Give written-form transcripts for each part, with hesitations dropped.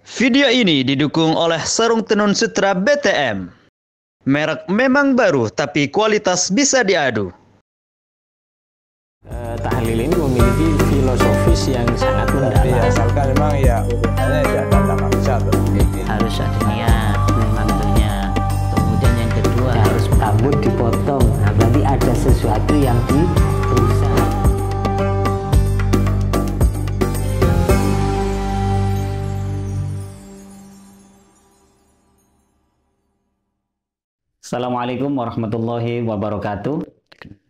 Video ini didukung oleh Sarung Tenun Sutra BTM. Merek memang baru, tapi kualitas bisa diadu. Tahlil ini memiliki filosofis yang sangat mendalam. Asalkan memang ya hubungannya ya tanda manusia harus ada niat mantunya. Kemudian yang kedua harus rambut dipotong. Nah, berarti ada sesuatu yang dirusak. Assalamualaikum warahmatullahi wabarakatuh.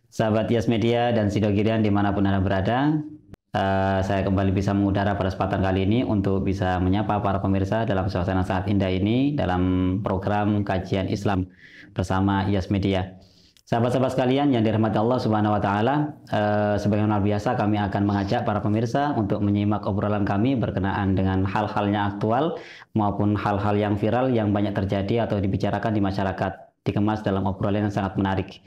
Sahabat Yas Media dan Sidogirian dimanapun Anda berada, saya kembali bisa mengudara pada kesempatan kali ini untuk bisa menyapa para pemirsa dalam suasana sangat indah ini dalam program kajian Islam bersama Yas Media. Sahabat-sahabat sekalian yang dirahmati Allah Subhanahu wa taala, sebagaimana biasa kami akan mengajak para pemirsa untuk menyimak obrolan kami berkenaan dengan hal-hal yang aktual maupun hal-hal yang viral yang banyak terjadi atau dibicarakan di masyarakat, dikemas dalam obrolan yang sangat menarik.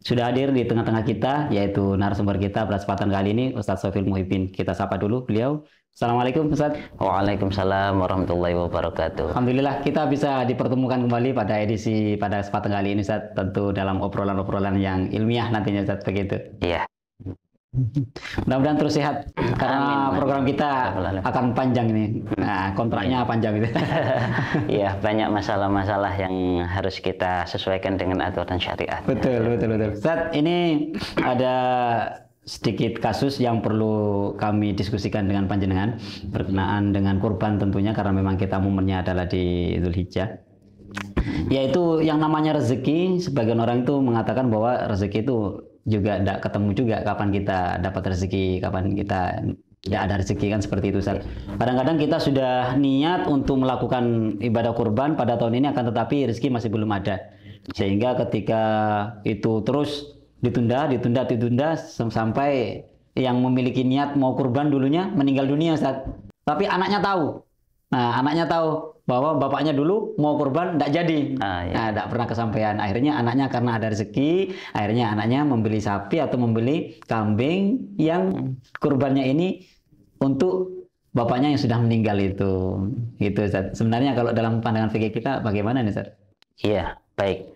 Sudah hadir di tengah-tengah kita, yaitu narasumber kita pada kesempatan kali ini, Ustadz Sofil Muhibin. Kita sapa dulu beliau. Assalamualaikum Ustadz. Waalaikumsalam warahmatullahi wabarakatuh. Alhamdulillah kita bisa dipertemukan kembali pada edisi pada kesempatan kali ini Ustadz. Tentu dalam obrolan-obrolan yang ilmiah nantinya Ustadz, begitu. Iya. Mudah-mudahan terus sehat karena Amin. program kita akan panjang ini. Nah, kontraknya panjang gitu. Iya, banyak masalah-masalah yang harus kita sesuaikan dengan aturan syariat. Betul. Ustaz, ini ada sedikit kasus yang perlu kami diskusikan dengan panjenengan berkenaan dengan kurban tentunya, karena memang kita momennya adalah di Dzulhijjah. Yaitu yang namanya rezeki, sebagian orang itu mengatakan bahwa rezeki itu juga tidak ketemu juga kapan kita dapat rezeki, kapan kita tidak ada rezeki, kan seperti itu Ustaz. Kadang-kadang kita sudah niat untuk melakukan ibadah kurban pada tahun ini, akan tetapi rezeki masih belum ada. Sehingga ketika itu terus ditunda sampai yang memiliki niat mau kurban dulunya meninggal dunia Ustaz. Tapi anaknya tahu. Nah, anaknya tahu bahwa bapaknya dulu mau kurban, tidak jadi. Nah, tidak pernah kesampaian. Akhirnya anaknya karena ada rezeki, akhirnya anaknya membeli sapi atau membeli kambing yang kurbannya ini untuk bapaknya yang sudah meninggal itu. Gitu Ustaz. Sebenarnya kalau dalam pandangan fikih kita bagaimana nih Ustaz? Iya, baik.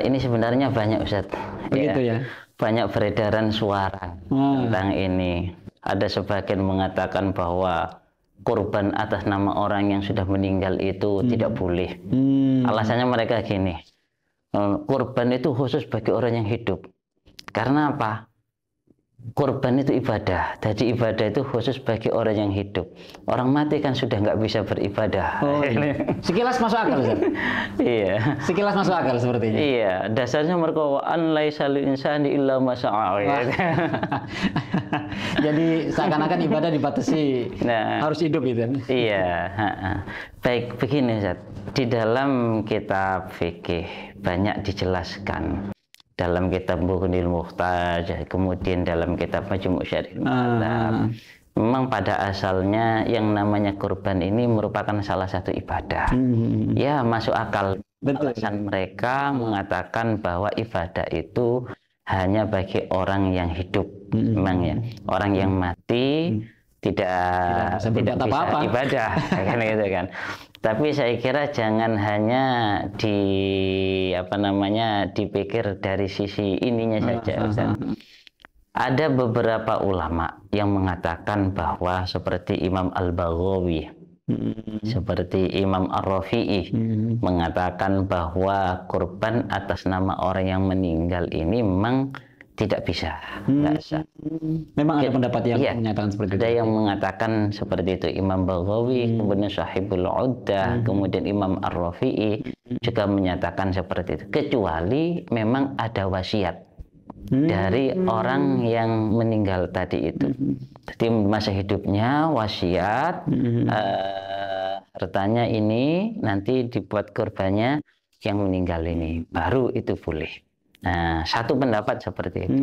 Ini sebenarnya banyak Ustaz. Begitu ya. Banyak beredaran suara tentang ini. Ada sebagian mengatakan bahwa kurban atas nama orang yang sudah meninggal itu tidak boleh. Alasannya mereka gini, kurban itu khusus bagi orang yang hidup. Karena apa? Kurban itu ibadah. Jadi ibadah itu khusus bagi orang yang hidup. Orang mati kan sudah nggak bisa beribadah. Oh, iya. Sekilas masuk akal Ustaz. Iya. Sekilas masuk akal sepertinya. Iya, dasarnya mereka an laisa lil insani illa ma sa'a. Jadi seakan-akan ibadah dibatasi harus hidup itu. Iya, baik begini Ustaz. Di dalam kitab fikih banyak dijelaskan. Dalam kitab Bughnil Muhtaj, kemudian dalam kitab Majmu' Syarihil Muhadzab. Memang pada asalnya yang namanya kurban ini merupakan salah satu ibadah. Ya, masuk akal. Alasan mereka mengatakan bahwa ibadah itu hanya bagi orang yang hidup. Memang ya, orang yang mati tidak bisa apa-apa ibadah kan gitu kan. Tapi saya kira jangan hanya dipikir dari sisi ininya saja Ustaz. Ada beberapa ulama yang mengatakan bahwa seperti Imam Al-Baghawi, seperti Imam Ar-Rafi'i mengatakan bahwa kurban atas nama orang yang meninggal ini memang tidak bisa. Memang ada pendapat yang menyatakan seperti itu. Ada yang mengatakan seperti itu. Imam Baghawi, kemudian Sahibul Uddah, kemudian Imam Ar-Rafi'i juga menyatakan seperti itu. Kecuali memang ada wasiat dari orang yang meninggal tadi itu. Jadi masa hidupnya wasiat, hartanya ini nanti dibuat kurbannya yang meninggal ini. Baru itu boleh. Nah, satu pendapat seperti itu.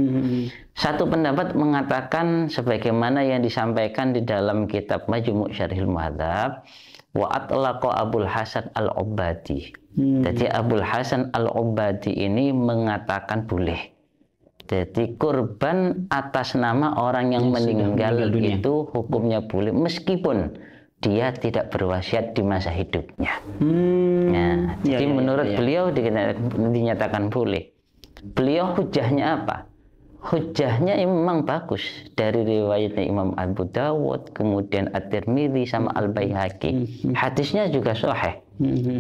Satu pendapat mengatakan sebagaimana yang disampaikan di dalam kitab Majmu' Syarihil Muhadzab, wa atlaqa Abul Hasan Al-Ubadi. Jadi Abul Hasan Al-Ubadi ini mengatakan boleh. Jadi kurban atas nama orang yang meninggal itu hukumnya boleh, meskipun dia tidak berwasiat di masa hidupnya. Jadi menurut beliau dinyatakan boleh. Beliau hujahnya apa? Hujahnya memang bagus dari riwayatnya Imam Abu Dawud, kemudian At-Tirmidzi sama Al-Baihaqi. Hadisnya juga sahih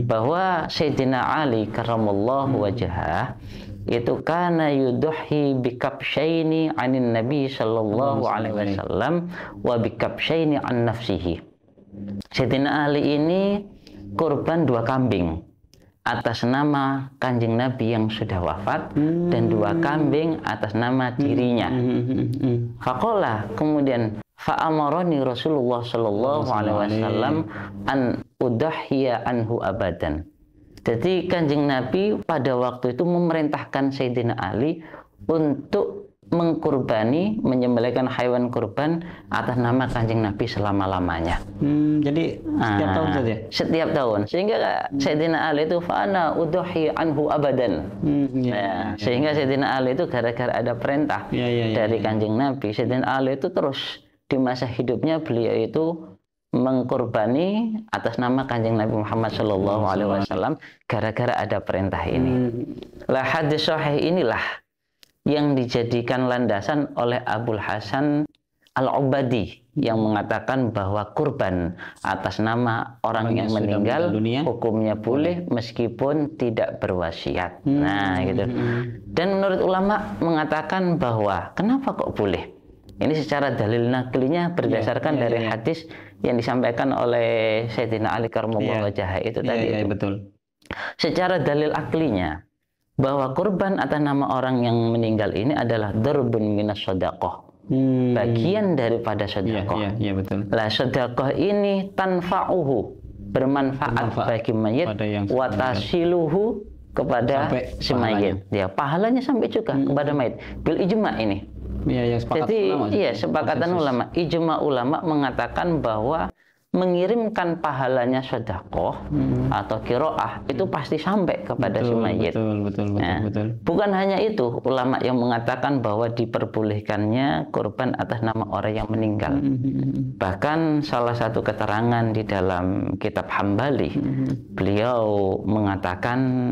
bahwa Sayyidina Ali karramallahu wajhah itu kana yudhi bikabsyaini anin Nabi sallallahu alaihi wasallam wa bikabsyaini an nafsihi. Sayyidina Ali ini kurban 2 kambing atas nama Kanjeng Nabi yang sudah wafat dan 2 kambing atas nama dirinya. Faqala, kemudian fa'amarani Rasulullah sallallahu alaihi wasallam an udhiya anhu abadan. Jadi Kanjeng Nabi pada waktu itu memerintahkan Sayyidina Ali untuk mengkurbani, menyembelihkan hewan kurban atas nama Kanjeng Nabi selama-lamanya. Jadi setiap tahun saja? Setiap tahun. Sehingga Sayyidina Ali itu fa'ana udhi anhu abadan. Sehingga Sayyidina Ali itu gara-gara ada perintah dari Kanjeng Nabi, Sayyidina Ali itu terus di masa hidupnya beliau itu mengkurbani atas nama Kanjeng Nabi Muhammad sallallahu alaihi wasallam gara-gara ada perintah ini. Lah hadis sahih inilah yang dijadikan landasan oleh Abul Hasan Al-Ubadi yang mengatakan bahwa kurban atas nama orang yang meninggal hukumnya boleh meskipun tidak berwasiat. Nah, gitu. Dan menurut ulama mengatakan bahwa kenapa kok boleh? Ini secara dalil naklinya berdasarkan dari hadis yang disampaikan oleh Sayyidina Ali karramallahu wajhah itu tadi. Betul. Secara dalil aklinya bahwa kurban atas nama orang yang meninggal ini adalah darbun minas shadaqah, bagian daripada sedekah. Betul. Lah sedekah ini tanfa'uhu, bermanfaat bagi mayit, watasiluhu kepada si mayit. Ya, pahalanya sampai juga kepada mayit. Bil ijma ini. Jadi sepakatan ulama. Ijma ulama mengatakan bahwa mengirimkan pahalanya sedekah atau qiraah itu pasti sampai kepada si mayit. Betul. Bukan hanya itu, ulama yang mengatakan bahwa diperbolehkannya kurban atas nama orang yang meninggal. Bahkan salah satu keterangan di dalam kitab Hambali, beliau mengatakan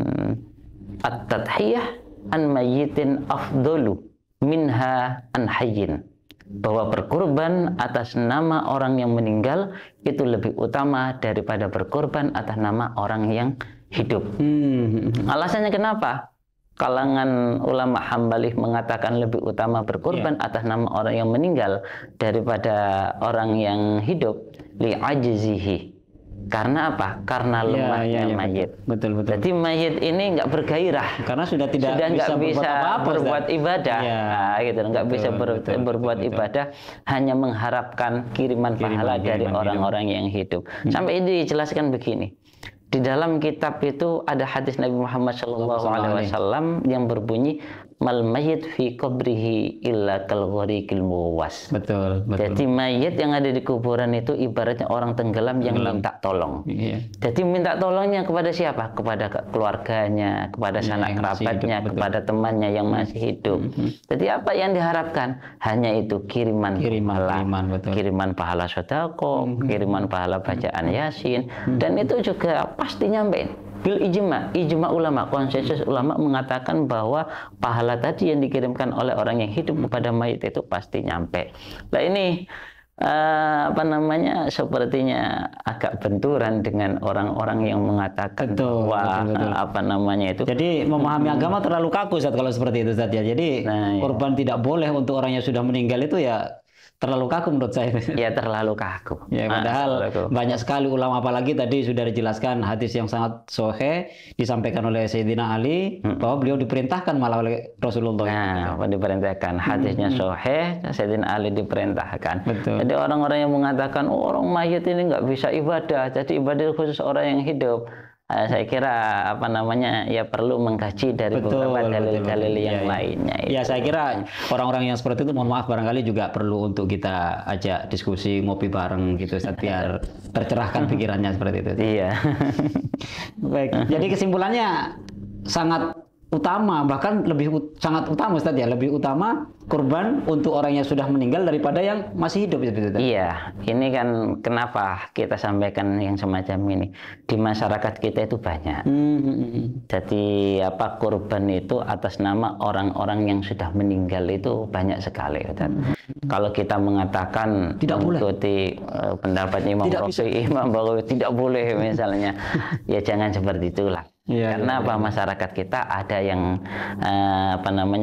at-tadhiyah an mayyitin afdalu minha an hayyin, bahwa berkorban atas nama orang yang meninggal itu lebih utama daripada berkorban atas nama orang yang hidup. Alasannya kenapa? Kalangan ulama Hambali mengatakan lebih utama berkorban atas nama orang yang meninggal daripada orang yang hidup, li'ajzihi. Karena apa? Karena lemahnya mayit. Betul. Jadi mayit ini nggak bergairah karena sudah nggak bisa berbuat ibadah. Gitu, nggak bisa berbuat ibadah, hanya mengharapkan kiriman pahala dari orang-orang yang hidup. Sampai ini dijelaskan begini. Di dalam kitab itu ada hadis Nabi Muhammad SAW yang berbunyi mal mayyit fi qabrihi illa kal ghariqil muwas. Betul. Jadi mayit yang ada di kuburan itu ibaratnya orang tenggelam yang minta tolong. Jadi minta tolongnya kepada siapa? Kepada keluarganya, kepada sanak kerabatnya, kepada temannya yang masih hidup. Jadi apa yang diharapkan? Hanya itu kiriman pahala sedekah, kiriman pahala bacaan Yasin, dan itu juga pasti nyampein. Bil ijma ulama, konsensus ulama mengatakan bahwa pahala tadi yang dikirimkan oleh orang yang hidup kepada mayit itu pasti nyampe. Nah ini sepertinya agak benturan dengan orang-orang yang mengatakan bahwa Jadi memahami agama terlalu kaku Ustaz kalau seperti itu Ustaz ya. Jadi korban tidak boleh untuk orang yang sudah meninggal itu ya terlalu kaku menurut saya. Ya terlalu kaku. Ya padahal banyak sekali ulama, apalagi tadi sudah dijelaskan hadis yang sangat sahih disampaikan oleh Sayyidina Ali bahwa beliau diperintahkan malah oleh Rasulullah. Diperintahkan. Hadisnya sahih, Sayyidina Ali diperintahkan. Betul. Jadi orang-orang yang mengatakan orang mayit ini nggak bisa ibadah, jadi ibadah khusus orang yang hidup. Saya kira ya perlu mengkaji dari beberapa dalil-dalil yang lainnya. Ya saya kira orang-orang yang seperti itu mohon maaf barangkali juga perlu untuk kita ajak diskusi ngopi bareng gitu biar tercerahkan pikirannya seperti itu. Iya. Baik. Jadi kesimpulannya sangat utama, bahkan sangat utama Ustaz ya, lebih utama kurban untuk orang yang sudah meninggal daripada yang masih hidup. Iya, ini kan kenapa kita sampaikan yang semacam ini. Di masyarakat kita itu banyak. Jadi kurban itu atas nama orang-orang yang sudah meninggal itu banyak sekali. Kalau kita mengatakan tidak mengikuti pendapat Imam Rafi'i, Imam Baghawi tidak boleh misalnya, ya jangan seperti itulah. Karena masyarakat kita ada yang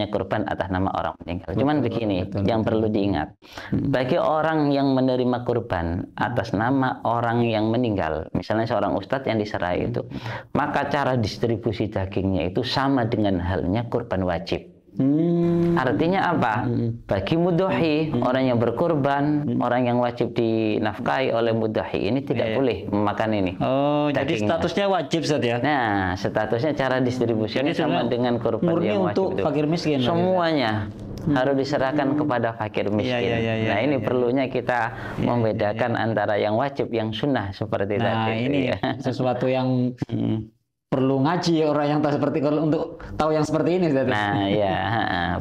kurban atas nama orang meninggal. Cuman begini, yang perlu diingat, bagi orang yang menerima kurban atas nama orang yang meninggal, misalnya seorang ustadz yang diserai itu, maka cara distribusi dagingnya itu sama dengan halnya kurban wajib. Artinya apa? Bagi mudhahi, orang yang berkurban, orang yang wajib dinafkahi oleh mudhahi ini tidak boleh memakan ini. Oh, jadi statusnya wajib Ustaz ya? Nah, statusnya cara distribusinya sama dengan kurban yang wajib untuk fakir miskin. Semuanya harus diserahkan kepada fakir miskin. Nah, ini perlunya kita membedakan antara yang wajib, yang sunnah seperti tadi. Nah, ini sesuatu yang perlu ngaji orang yang tahu seperti untuk tahu yang seperti ini. Nah, ya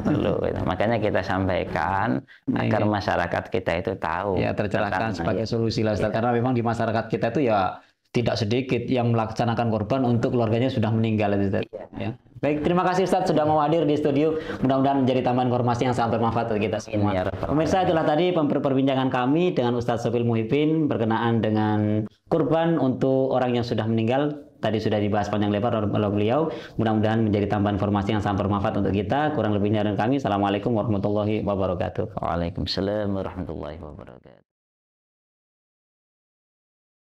perlu. Makanya kita sampaikan agar masyarakat kita itu tahu. Ya, tercerahkan sebagai solusi lah Ustaz. Karena memang di masyarakat kita itu ya tidak sedikit yang melaksanakan kurban untuk keluarganya sudah meninggal Ustaz. Ya. Baik, terima kasih Ustaz sudah mau hadir di studio. Mudah-mudahan menjadi tambahan informasi yang sangat bermanfaat bagi kita semua. Pemirsa, itulah tadi perbincangan kami dengan Ustaz Sofil Muhibin berkenaan dengan kurban untuk orang yang sudah meninggal. Tadi sudah dibahas panjang lebar oleh beliau. Mudah-mudahan menjadi tambahan informasi yang sangat bermanfaat untuk kita. Kurang lebihnya dari kami. Assalamualaikum warahmatullahi wabarakatuh. Waalaikumsalam warahmatullahi wabarakatuh.